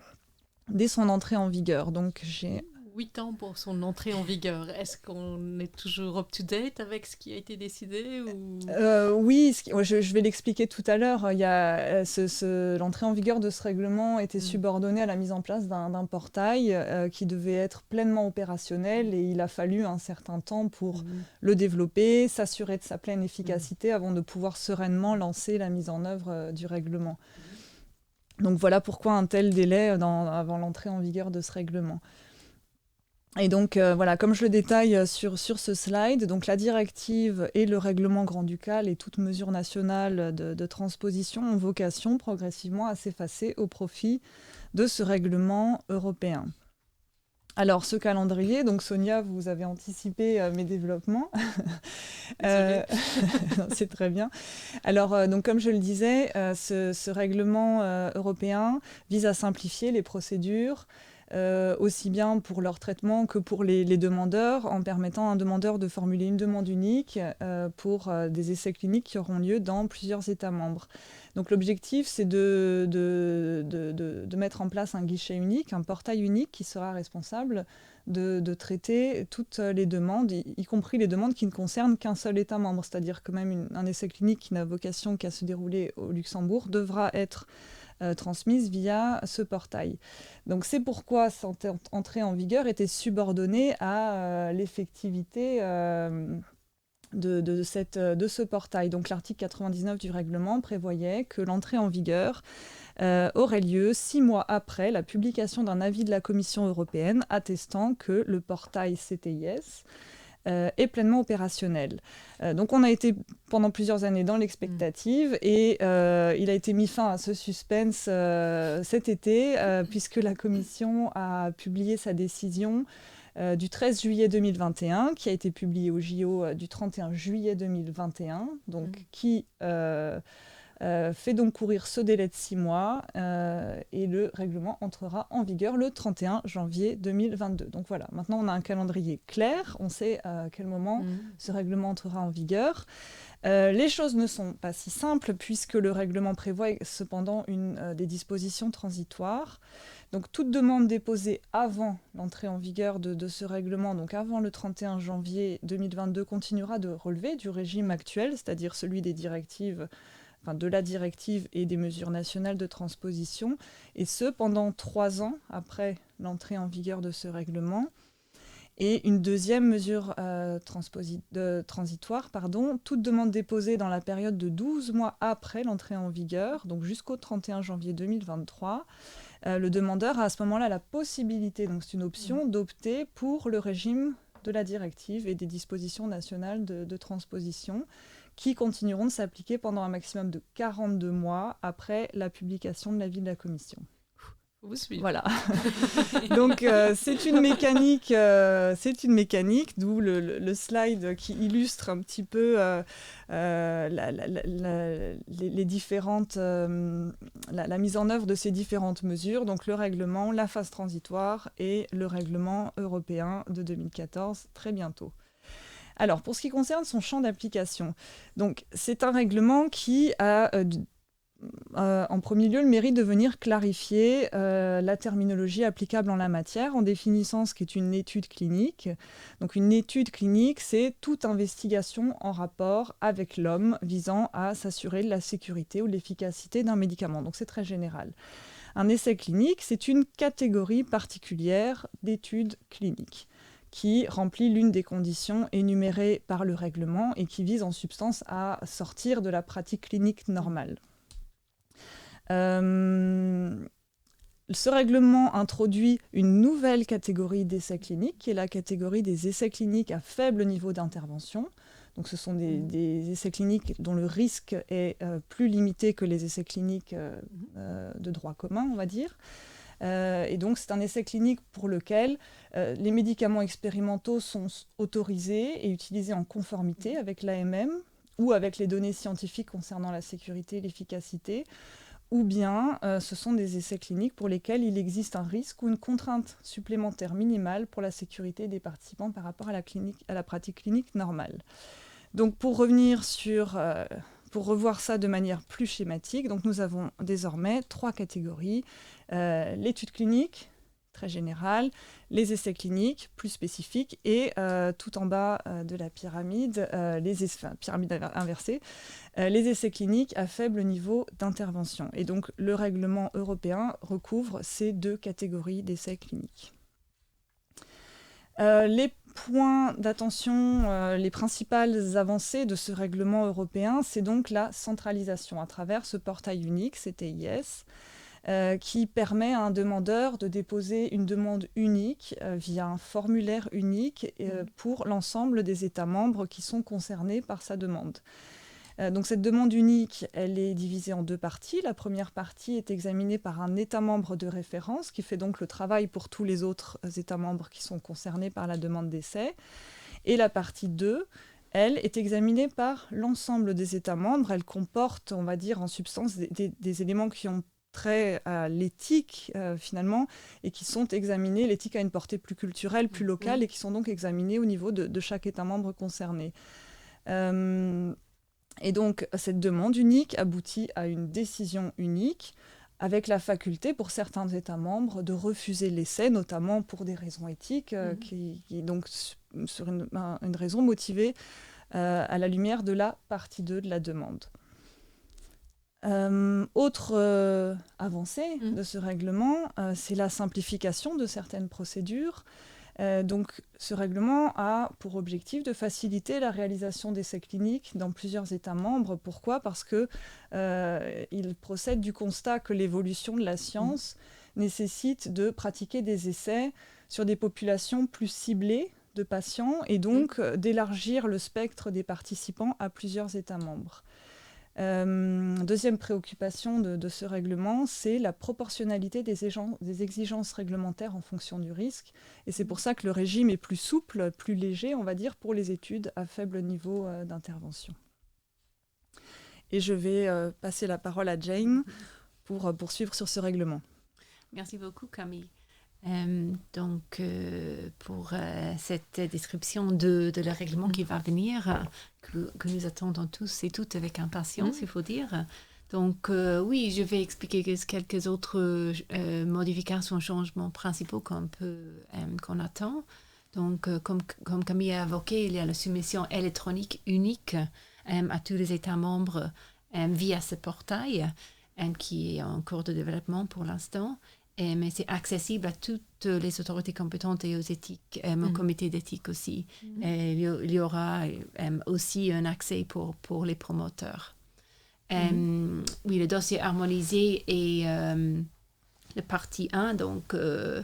dès son entrée en vigueur. Donc j'ai 8 ans pour son entrée en vigueur. Est-ce qu'on est toujours up-to-date avec ce qui a été décidé ou... Oui, je vais l'expliquer tout à l'heure. Il y a, l'entrée en vigueur de ce règlement était subordonnée à la mise en place d'un portail qui devait être pleinement opérationnel, et il a fallu un certain temps pour le développer, s'assurer de sa pleine efficacité avant de pouvoir sereinement lancer la mise en œuvre du règlement. Donc voilà pourquoi un tel délai avant l'entrée en vigueur de ce règlement. Et donc, voilà, comme je le détaille sur ce slide, donc la directive et le règlement grand-ducal et toute mesure nationale de transposition ont vocation progressivement à s'effacer au profit de ce règlement européen. Alors, ce calendrier, donc Sonia, vous avez anticipé mes développements. C'est très bien. Alors, donc, comme je le disais, ce règlement européen vise à simplifier les procédures, aussi bien pour leur traitement que pour les demandeurs, en permettant à un demandeur de formuler une demande unique pour des essais cliniques qui auront lieu dans plusieurs États membres. Donc l'objectif, c'est de mettre en place un guichet unique, un portail unique qui sera responsable de traiter toutes les demandes, y compris les demandes qui ne concernent qu'un seul État membre. C'est-à-dire que même un essai clinique qui n'a vocation qu'à se dérouler au Luxembourg devra être transmise via ce portail. Donc c'est pourquoi cette entrée en vigueur était subordonnée à l'effectivité de ce portail. Donc l'article 99 du règlement prévoyait que l'entrée en vigueur aurait lieu 6 mois après la publication d'un avis de la Commission européenne attestant que le portail CTIS est pleinement opérationnel. Donc on a été pendant plusieurs années dans l'expectative et il a été mis fin à ce suspense cet été puisque la Commission a publié sa décision du 13 juillet 2021 qui a été publiée au JO du 31 juillet 2021, donc qui fait donc courir ce délai de 6 mois et le règlement entrera en vigueur le 31 janvier 2022. Donc voilà, maintenant on a un calendrier clair, on sait à quel moment ce règlement entrera en vigueur. Les choses ne sont pas si simples puisque le règlement prévoit cependant des dispositions transitoires. Donc toute demande déposée avant l'entrée en vigueur de ce règlement, donc avant le 31 janvier 2022, continuera de relever du régime actuel, c'est-à-dire celui des directives, enfin de la directive et des mesures nationales de transposition, et ce pendant 3 ans après l'entrée en vigueur de ce règlement. Et une deuxième mesure transitoire, toute demande déposée dans la période de 12 mois après l'entrée en vigueur, donc jusqu'au 31 janvier 2023, le demandeur a à ce moment-là la possibilité, donc c'est une option, d'opter pour le régime de la directive et des dispositions nationales de transposition qui continueront de s'appliquer pendant un maximum de 42 mois après la publication de l'avis de la Commission. Vous suivez. Voilà. Donc c'est une mécanique, d'où le slide qui illustre un petit peu les différentes, la mise en œuvre de ces différentes mesures. Donc le règlement, la phase transitoire et le règlement européen de 2014, très bientôt. Alors pour ce qui concerne son champ d'application, donc c'est un règlement qui a en premier lieu le mérite de venir clarifier la terminologie applicable en la matière en définissant ce qu'est une étude clinique. Donc une étude clinique, c'est toute investigation en rapport avec l'homme visant à s'assurer de la sécurité ou de l'efficacité d'un médicament. Donc c'est très général. Un essai clinique, c'est une catégorie particulière d'études cliniques qui remplit l'une des conditions énumérées par le règlement et qui vise en substance à sortir de la pratique clinique normale. Ce règlement introduit une nouvelle catégorie d'essais cliniques, qui est la catégorie des essais cliniques à faible niveau d'intervention. Donc ce sont des essais cliniques dont le risque est plus limité que les essais cliniques de droit commun, on va dire. Et donc c'est un essai clinique pour lequel les médicaments expérimentaux sont autorisés et utilisés en conformité avec l'AMM ou avec les données scientifiques concernant la sécurité et l'efficacité, ou bien ce sont des essais cliniques pour lesquels il existe un risque ou une contrainte supplémentaire minimale pour la sécurité des participants par rapport à la pratique clinique normale. Donc pour revenir pour revoir ça de manière plus schématique, donc nous avons désormais 3 catégories. L'étude clinique, très générale, les essais cliniques, plus spécifiques, et tout en bas de la pyramide, pyramide inversée, les essais cliniques à faible niveau d'intervention. Et donc le règlement européen recouvre ces 2 catégories d'essais cliniques. Les points d'attention, les principales avancées de ce règlement européen, c'est donc la centralisation à travers ce portail unique, CTIS, qui permet à un demandeur de déposer une demande unique via un formulaire unique pour l'ensemble des États membres qui sont concernés par sa demande. Donc cette demande unique, elle est divisée en 2 parties. La première partie est examinée par un État membre de référence qui fait donc le travail pour tous les autres États membres qui sont concernés par la demande d'essai. Et la partie 2, elle, est examinée par l'ensemble des États membres. Elle comporte, on va dire, en substance des éléments qui ont trait à l'éthique finalement, et qui sont examinés, l'éthique a une portée plus culturelle, plus locale, et qui sont donc examinés au niveau de chaque État membre concerné. Et donc cette demande unique aboutit à une décision unique, avec la faculté pour certains États membres de refuser l'essai, notamment pour des raisons éthiques, qui donc sur une raison motivée à la lumière de la partie 2 de la demande. Autre avancée de ce règlement, c'est la simplification de certaines procédures. Donc, ce règlement a pour objectif de faciliter la réalisation d'essais cliniques dans plusieurs États membres. Pourquoi ? Parce qu'il procède du constat que l'évolution de la science nécessite de pratiquer des essais sur des populations plus ciblées de patients et donc d'élargir le spectre des participants à plusieurs États membres. Deuxième préoccupation de ce règlement, c'est la proportionnalité des exigences réglementaires en fonction du risque. Et c'est pour ça que le régime est plus souple, plus léger, on va dire, pour les études à faible niveau d'intervention. Et je vais passer la parole à Jane pour poursuivre sur ce règlement. Merci beaucoup, Camille. Pour cette description de le règlement qui va venir, que nous attendons tous et toutes avec impatience, il faut dire. Donc, oui, je vais expliquer quelques autres modifications, changements principaux qu'on attend. Donc, comme Camille a évoqué, il y a la soumission électronique unique à tous les États membres via ce portail qui est en cours de développement pour l'instant. Mais c'est accessible à toutes les autorités compétentes et aux éthiques, au comité d'éthique aussi. Il y aura aussi un accès pour les promoteurs. Oui, le dossier harmonisé est le partie 1, donc le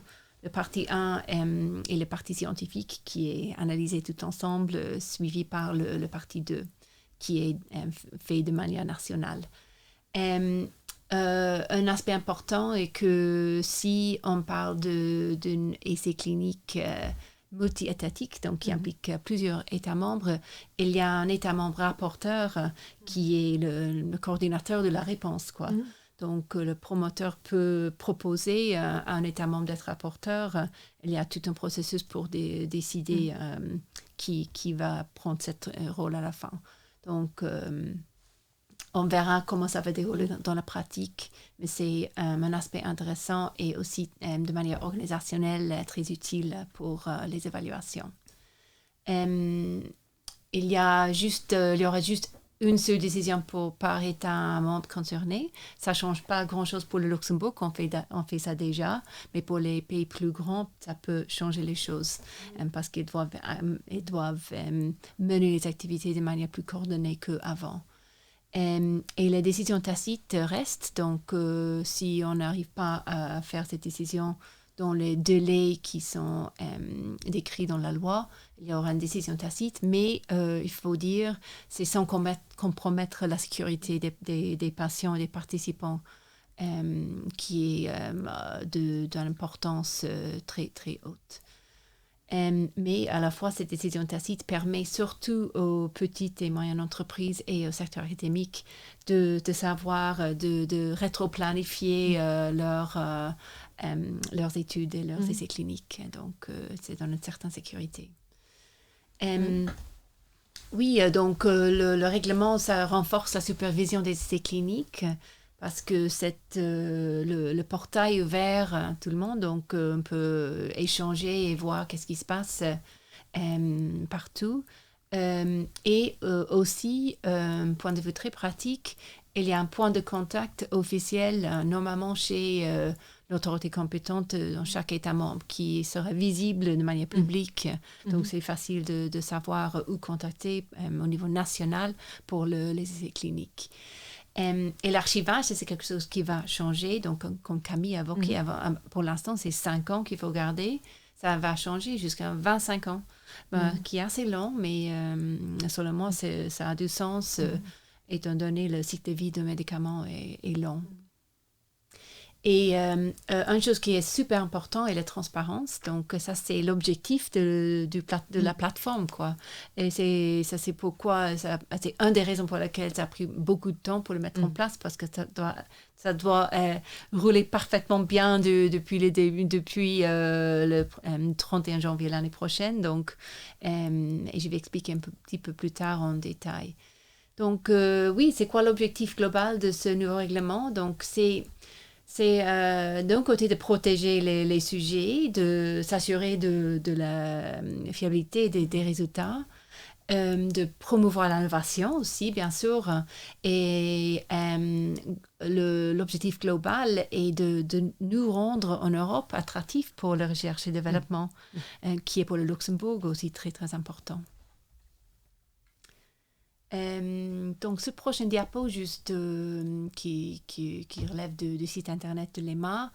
partie 1 est le partie scientifique qui est analysé tout ensemble, suivi par le partie 2 qui est fait de manière nationale. Un aspect important est que si on parle d'un essai clinique multi-étatique, donc qui implique plusieurs États membres, il y a un État membre rapporteur qui est le coordinateur de la réponse, quoi. Donc, le promoteur peut proposer à un État membre d'être rapporteur. Il y a tout un processus pour décider qui va prendre ce rôle à la fin. Donc, on verra comment ça va dérouler dans la pratique, mais c'est un aspect intéressant et aussi de manière organisationnelle très utile pour les évaluations. Il y aura juste une seule décision par État membre concerné. Ça ne change pas grand-chose pour le Luxembourg, on fait ça déjà, mais pour les pays plus grands, ça peut changer les choses parce qu'ils doivent mener les activités de manière plus coordonnée qu'avant. Et les décisions tacites restent, donc si on n'arrive pas à faire cette décision dans les délais qui sont décrits dans la loi, il y aura une décision tacite, mais il faut dire, c'est sans compromettre la sécurité des patients et des participants qui est d'une importance très, très haute. Mais à la fois, cette décision tacite permet surtout aux petites et moyennes entreprises et au secteur académique de savoir, de rétro-planifier leurs études et leurs essais cliniques. Donc, c'est dans une certaine sécurité. Oui, donc le règlement, ça renforce la supervision des essais cliniques parce que le portail est ouvert à tout le monde, donc on peut échanger et voir qu'est-ce qui se passe partout. Et aussi, point de vue très pratique, il y a un point de contact officiel, normalement chez l'autorité compétente dans chaque État membre, qui sera visible de manière publique. Donc, c'est facile de savoir où contacter au niveau national pour les essais cliniques. Et l'archivage, c'est quelque chose qui va changer. Donc, comme Camille a évoqué, pour l'instant, c'est 5 ans qu'il faut garder. Ça va changer jusqu'à 25 ans, qui est assez long, mais seulement ça a du sens, étant donné le cycle de vie de médicaments est long. Et une chose qui est super important est la transparence. Donc, ça, c'est l'objectif de la plateforme, quoi. Et c'est pourquoi, c'est une des raisons pour lesquelles ça a pris beaucoup de temps pour le mettre en place, parce que ça doit rouler parfaitement bien depuis le début, depuis le 31 janvier l'année prochaine. Donc, et je vais expliquer un petit peu plus tard en détail. Donc, oui, c'est quoi l'objectif global de ce nouveau règlement? Donc, c'est d'un côté de protéger les sujets, de s'assurer de la fiabilité des résultats, de promouvoir l'innovation aussi, bien sûr. Et l'objectif global est de nous rendre en Europe attractifs pour la recherche et le développement, qui est pour le Luxembourg aussi très, très important. Donc, ce prochain diapo, juste qui relève du site internet de l'EMA,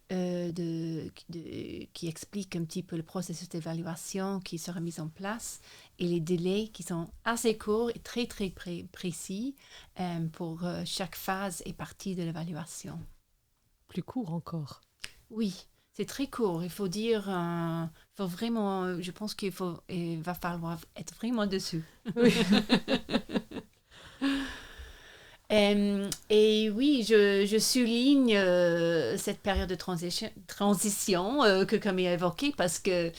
qui explique un petit peu le processus d'évaluation qui sera mis en place et les délais qui sont assez courts et très, très précis pour chaque phase et partie de l'évaluation. Plus court encore. Oui, c'est très court. Il faut dire, faut vraiment, je pense il va falloir être vraiment dessus. Oui. Et oui, je souligne cette période de transition que Camille a évoquée parce que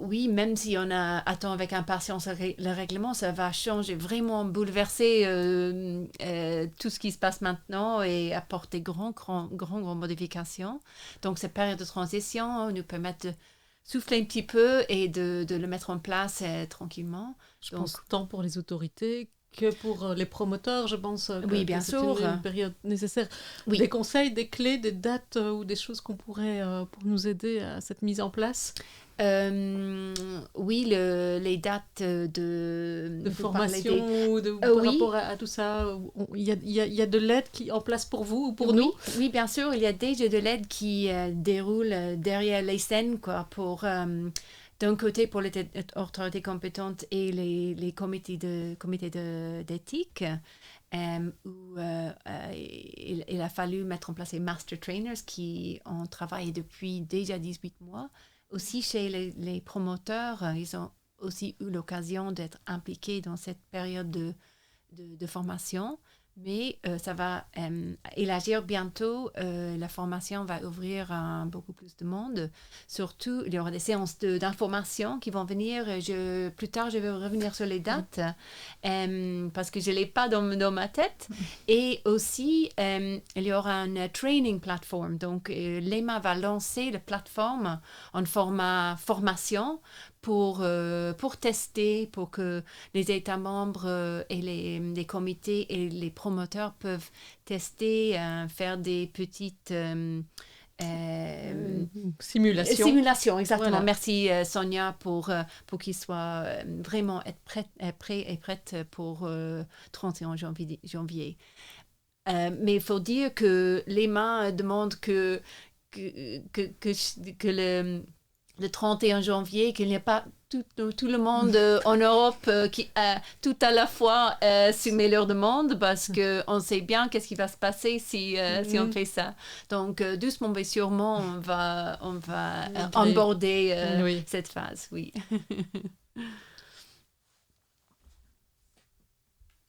oui, même si on attend avec impatience le règlement, ça va changer, vraiment bouleverser tout ce qui se passe maintenant et apporter grandes modifications. Donc, cette période de transition nous permet de souffler un petit peu et de le mettre en place tranquillement. Je pense tant pour les autorités que pour les promoteurs, je pense oui, bien sûr. Une période nécessaire. Oui. Des conseils, des clés, des dates ou des choses qu'on pourrait pour nous aider à cette mise en place. Oui, les dates de formation ou par rapport à tout ça. Il y a de l'aide qui est en place pour vous ou pour nous? Oui, bien sûr, il y a déjà de l'aide qui déroule derrière les scènes, quoi, pour d'un côté pour les autorités compétentes et les comités d'éthique. Où il a fallu mettre en place les master trainers qui ont travaillé depuis déjà 18 mois. Aussi, chez les promoteurs, ils ont aussi eu l'occasion d'être impliqués dans cette période de formation. Mais ça va élargir bientôt. La formation va ouvrir à beaucoup plus de monde. Surtout, il y aura des séances d'information qui vont venir. Plus tard, je vais revenir sur les dates parce que je ne l'ai pas dans ma tête. Et aussi, il y aura une training platform. Donc, l'EMA va lancer la plateforme en format formation pour tester, pour que les États membres et les comités et les promoteurs peuvent tester, faire des petites simulations, exactement. Voilà. Merci Sonia pour qu'ils soient vraiment prêts et prêtes pour 31 janvier. Mais il faut dire que l'EMA demande que le 31 janvier, qu'il n'y ait pas tout le monde en Europe qui tout à la fois soumet leur demande parce qu'on sait bien qu'est-ce qui va se passer si on fait ça. Donc, doucement mais sûrement, on va onboarder cette phase, oui.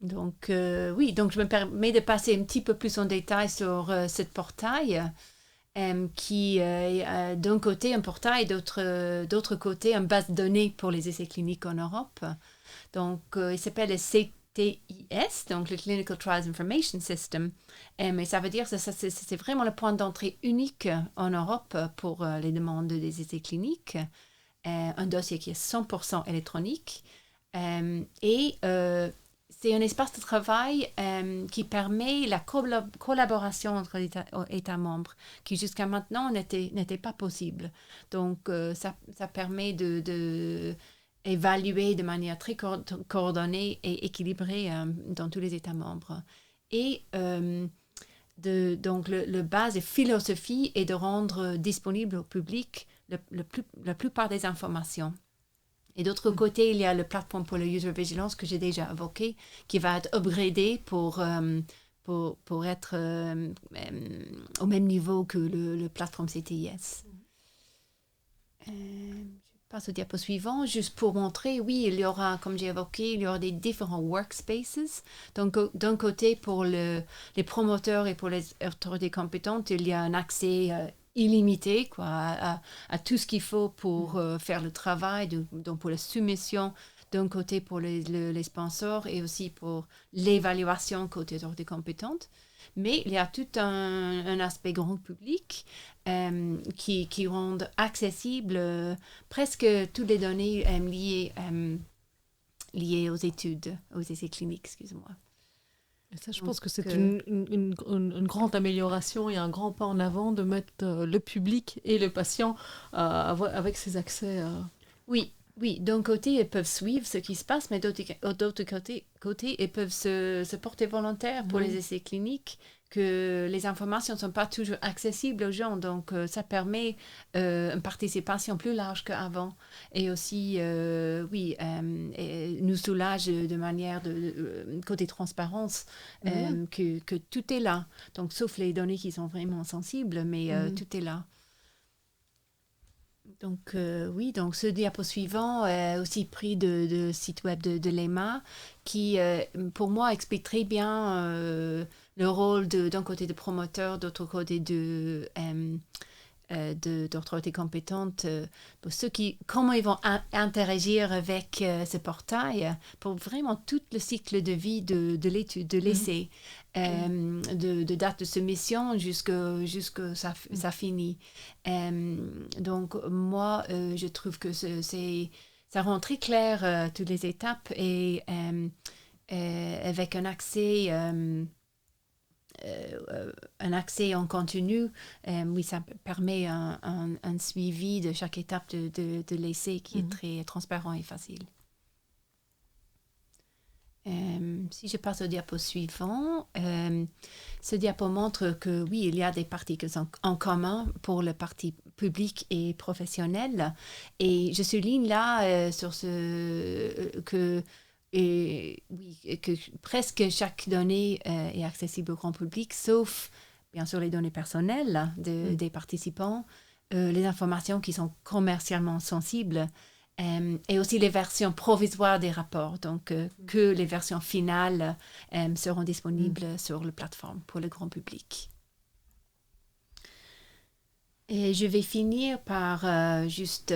Donc, oui, donc je me permets de passer un petit peu plus en détail sur ce portail. Qui d'un côté un portail, d'autre côté une base de données pour les essais cliniques en Europe. Donc, il s'appelle le CTIS, donc le Clinical Trials Information System. Et ça veut dire que c'est vraiment le point d'entrée unique en Europe pour les demandes des essais cliniques. Un dossier qui est 100% électronique. C'est un espace de travail qui permet la collaboration entre les États membres, qui jusqu'à maintenant n'était pas possible. Donc, ça permet d'évaluer de manière très coordonnée et équilibrée dans tous les États membres. Et donc, la base de philosophie est de rendre disponible au public la plupart des informations. Et d'autre côté, il y a le plateforme pour le user vigilance que j'ai déjà évoqué, qui va être upgradé pour être au même niveau que le plateforme CTIS. Je passe au diapo suivant, juste pour montrer, oui, il y aura, comme j'ai évoqué, il y aura des différents workspaces. Donc, d'un côté, pour les promoteurs et pour les autorités compétentes, il y a un accès illimité à tout ce qu'il faut pour faire le travail, donc pour la soumission, d'un côté pour les sponsors et aussi pour l'évaluation côté autorités compétentes. Mais il y a tout un aspect grand public qui rend accessible presque toutes les données liées aux études, aux essais cliniques, excusez-moi. Et ça, je pense que c'est une grande amélioration et un grand pas en avant de mettre le public et le patient avec ces accès. Oui, d'un côté, ils peuvent suivre ce qui se passe, mais d'autre côté, ils peuvent se porter volontaires pour les essais cliniques, que les informations ne sont pas toujours accessibles aux gens. Donc, ça permet une participation plus large qu'avant. Et aussi, nous soulage de manière côté transparence, que tout est là. Donc, sauf les données qui sont vraiment sensibles, mais tout est là. Donc, donc ce diapo suivant est aussi pris de site web de l'EMA qui, pour moi, explique très bien le rôle d'un côté de promoteur, d'autre côté d'autorités compétentes, pour comment ils vont interagir avec ce portail pour vraiment tout le cycle de vie de l'étude, de l'essai, de date de soumission jusqu'à ça finit. Donc, moi, je trouve que ça rend très clair toutes les étapes et avec un accès en continu, oui, ça permet un suivi de chaque étape de l'essai qui est très transparent et facile. Si je passe au diapo suivant, ce diapo montre que oui, il y a des parties qui sont en commun pour le parti public et professionnel. Et je souligne là sur que presque chaque donnée est accessible au grand public, sauf bien sûr les données personnelles des participants, les informations qui sont commercialement sensibles, et aussi les versions provisoires des rapports, donc que les versions finales seront disponibles sur la plateforme pour le grand public. Et je vais finir par juste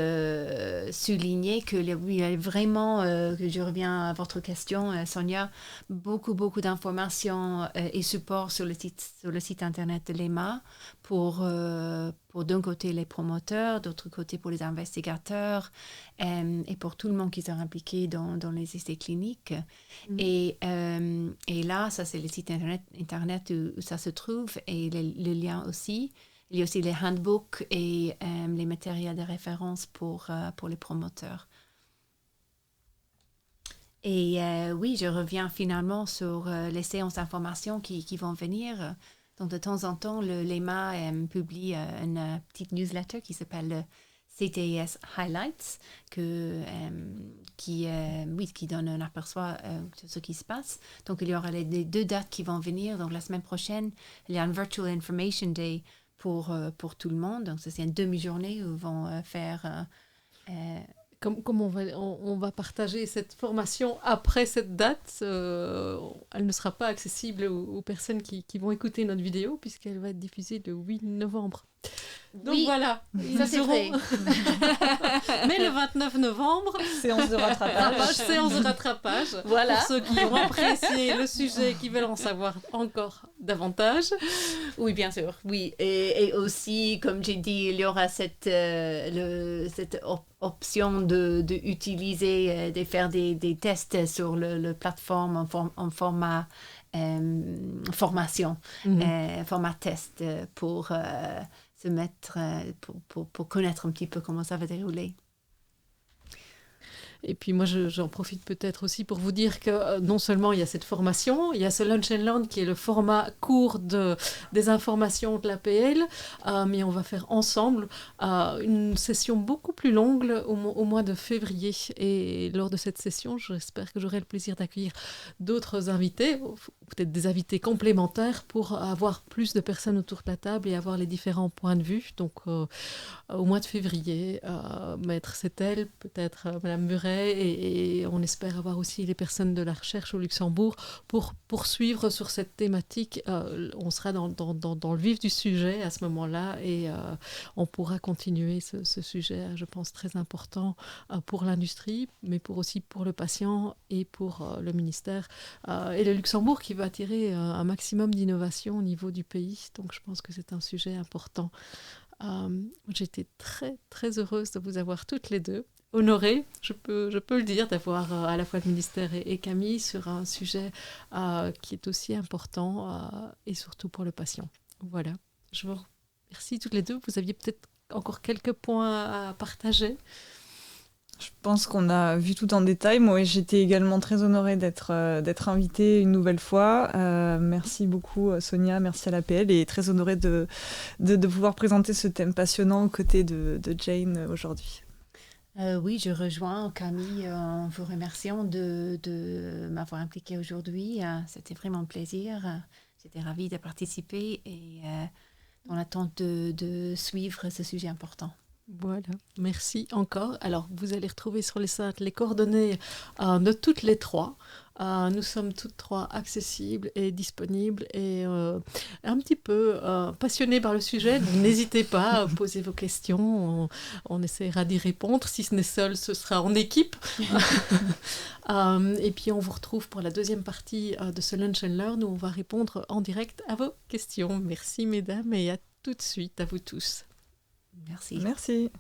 souligner que il y a vraiment, que je reviens à votre question, Sonia, beaucoup d'informations et supports sur le site internet de l'EMA pour d'un côté les promoteurs, d'autre côté pour les investigateurs et pour tout le monde qui est impliqué dans les essais cliniques. Et là, ça c'est le site internet où ça se trouve et le lien aussi. Il y a aussi les handbooks et les matériels de référence pour les promoteurs. Et oui, je reviens finalement sur les séances d'information qui vont venir. Donc, de temps en temps, l'EMA publie une petite newsletter qui s'appelle CTIS Highlights, qui donne un aperçu de ce qui se passe. Donc, il y aura les 2 dates qui vont venir. Donc, la semaine prochaine, il y a un Virtual Information Day pour tout le monde. Donc, ça, c'est une demi-journée où ils vont faire... Comme on va partager cette formation après cette date, elle ne sera pas accessible aux personnes qui vont écouter notre vidéo puisqu'elle va être diffusée le 8 novembre. Donc oui, voilà, ça c'est vrai. Mais le 29 novembre, séance de rattrapage. Voilà. Pour ceux qui ont apprécié le sujet et qui veulent en savoir encore davantage. Oui, bien sûr. Oui, et aussi, comme j'ai dit, il y aura cette option de faire des tests sur le plateforme en format formation, format test pour se mettre, pour connaître un petit peu comment ça va dérouler. Et puis moi, j'en profite peut-être aussi pour vous dire que non seulement il y a cette formation, il y a ce Lunch and Learn qui est le format court des informations de l'APL, mais on va faire ensemble une session beaucoup plus longue au mois de février. Et lors de cette session, j'espère que j'aurai le plaisir d'accueillir d'autres invités, peut-être des invités complémentaires pour avoir plus de personnes autour de la table et avoir les différents points de vue. Donc au mois de février, Maître Settel, peut-être Madame Muret, et on espère avoir aussi les personnes de la recherche au Luxembourg pour poursuivre sur cette thématique. On sera dans le vif du sujet à ce moment-là et on pourra continuer ce sujet, je pense, très important pour l'industrie, mais aussi pour le patient et pour le ministère. Et le Luxembourg qui va attirer un maximum d'innovation au niveau du pays. Donc je pense que c'est un sujet important. J'étais très, très heureuse de vous avoir toutes les deux. Honorée, je peux le dire, d'avoir à la fois le ministère et Camille sur un sujet qui est aussi important et surtout pour le patient. Voilà, je vous remercie toutes les deux. Vous aviez peut-être encore quelques points à partager. Je pense qu'on a vu tout en détail. Moi, j'étais également très honorée d'être invitée une nouvelle fois. Merci beaucoup, Sonia. Merci à l'APL et très honorée de pouvoir présenter ce thème passionnant aux côtés de Jane aujourd'hui. Oui, je rejoins Camille en vous remerciant de m'avoir impliquée aujourd'hui. C'était vraiment un plaisir. J'étais ravie de participer et dans l'attente de suivre ce sujet important. Voilà, merci encore. Alors, vous allez retrouver sur les sites les coordonnées de toutes les trois. Nous sommes toutes trois accessibles et disponibles et un petit peu passionnées par le sujet. Donc, n'hésitez pas à poser vos questions. On essaiera d'y répondre. Si ce n'est seul, ce sera en équipe. Et puis, on vous retrouve pour la deuxième partie de ce Lunch and Learn où on va répondre en direct à vos questions. Merci, mesdames, et à tout de suite à vous tous. Merci. Merci.